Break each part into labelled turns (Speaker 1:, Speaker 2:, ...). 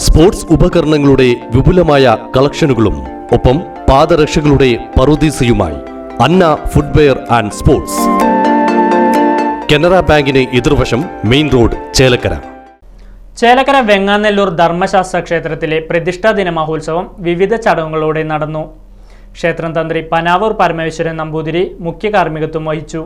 Speaker 1: Sports ഉപകരണങ്ങളുടെ വിപുലമായ കളക്ഷനുകളും ഒപ്പം പാദരക്ഷകളുടെ പറുദീസയുമായി അന്ന ഫുട്വെയർ ആൻഡ് സ്പോർട്സ്. കനറ ബാങ്കിന് എതിർവശം മെയിൻ റോഡ്, ചേലക്കര.
Speaker 2: ചേലക്കര വെങ്ങാനെല്ലൂർ ധർമ്മശാസ്ത്ര ക്ഷേത്രത്തിലെ പ്രതിഷ്ഠാ ദിന മഹോത്സവം വിവിധ ചടങ്ങുകളോടെ നടന്നു. ക്ഷേത്രം തന്ത്രി പനാവൂർ പരമേശ്വരൻ നമ്പൂതിരി മുഖ്യ കാർമ്മികത്വം വഹിച്ചു.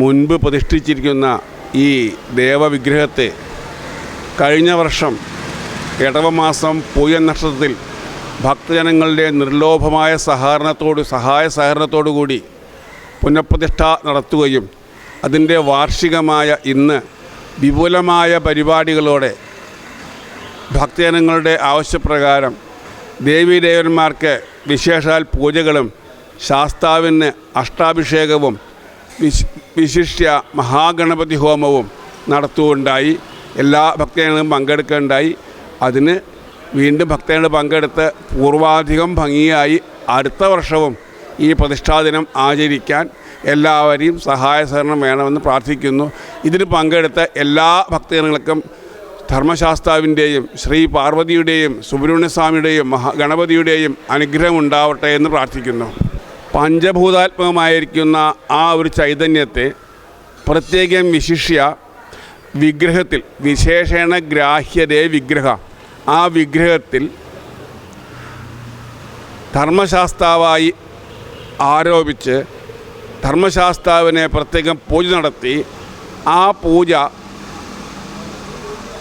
Speaker 3: മുൻപ് പ്രതിഷ്ഠിച്ചിരിക്കുന്ന ഈ ദേവവിഗ്രഹത്തെ കഴിഞ്ഞ വർഷം ഇടവമാസം പൂയ നക്ഷത്രത്തിൽ ഭക്തജനങ്ങളുടെ നിർലോഭമായ സഹായ സഹകരണത്തോടു കൂടി പുനഃപ്രതിഷ്ഠ നടത്തുകയും അതിൻ്റെ വാർഷികമായ ഇന്ന് വിപുലമായ പരിപാടികളോടെ ഭക്തജനങ്ങളുടെ ആവശ്യപ്രകാരം ദേവീദേവന്മാർക്ക് വിശേഷാൽ പൂജകളും ശാസ്താവിന് അഷ്ടാഭിഷേകവും വിശിഷ്യ മഹാഗണപതി ഹോമവും നടത്തുകയുണ്ടായി. എല്ലാ ഭക്തജനങ്ങളും പങ്കെടുക്കുകയുണ്ടായി. അതിന് വീണ്ടും ഭക്തജനങ്ങൾ പങ്കെടുത്ത് പൂർവാധികം ഭംഗിയായി അടുത്ത വർഷവും ഈ പ്രതിഷ്ഠാദിനം ആചരിക്കാൻ എല്ലാവരെയും സഹായ സഹകരണം വേണമെന്ന് പ്രാർത്ഥിക്കുന്നു. ഇതിന് പങ്കെടുത്ത എല്ലാ ഭക്തജനങ്ങൾക്കും ധർമ്മശാസ്താവിൻ്റെയും ശ്രീ പാർവതിയുടെയും സുബ്രഹ്മണ്യസ്വാമിയുടെയും ഗണപതിയുടെയും അനുഗ്രഹം ഉണ്ടാവട്ടെ എന്ന് പ്രാർത്ഥിക്കുന്നു. പഞ്ചഭൂതാത്മകമായിരിക്കുന്ന ആ ഒരു ചൈതന്യത്തെ പ്രത്യേകം വിശിഷ്യ വിഗ്രഹത്തിൽ വിശേഷണ ഗ്രാഹ്യതേ വിഗ്രഹ ആ വിഗ്രഹത്തിൽ ധർമ്മശാസ്താവായി ആരോപിച്ച് ധർമ്മശാസ്താവിനെ പ്രത്യേകം പൂജ നടത്തി ആ പൂജ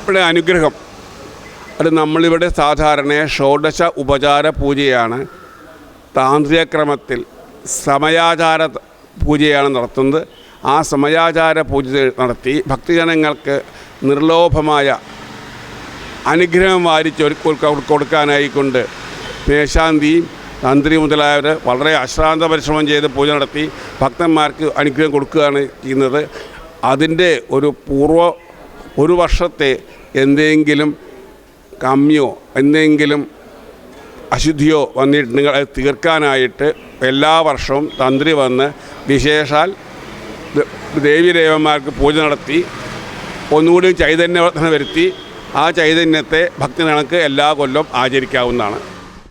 Speaker 3: ഇവിടെ അനുഗ്രഹം അത് നമ്മളിവിടെ സാധാരണ ഷോഡശ ഉപചാര പൂജയാണ്. താന്ത്രിക ക്രമത്തിൽ സമയാചാര പൂജയാണ് നടത്തുന്നത്. ആ സമയാചാര പൂജ നടത്തി ഭക്തജനങ്ങൾക്ക് നിർലോഭമായ അനുഗ്രഹം കൊടുക്കാനായിക്കൊണ്ട് മേശാന്തിയും തന്ത്രി മുതലായവർ വളരെ അശ്രാന്ത പരിശ്രമം ചെയ്ത് പൂജ നടത്തി ഭക്തന്മാർക്ക് അനുഗ്രഹം കൊടുക്കുകയാണ് ചെയ്യുന്നത്. അതിൻ്റെ ഒരു വർഷത്തെ എന്തെങ്കിലും കമ്മിയോ എന്തെങ്കിലും അശുദ്ധിയോ വന്നിട്ടുണ്ടെങ്കിൽ അത് തീർക്കാനായിട്ട് എല്ലാ വർഷവും തന്ത്രി വന്ന് വിശേഷാൽ ദേവീദേവന്മാർക്ക് പൂജ നടത്തി ഒന്നുകൂടി ചൈതന്യവർദ്ധന വരുത്തി ആ ചൈതന്യത്തെ ഭക്തജനങ്ങൾക്ക് എല്ലാ കൊല്ലം ആചരിക്കാവുന്നതാണ്.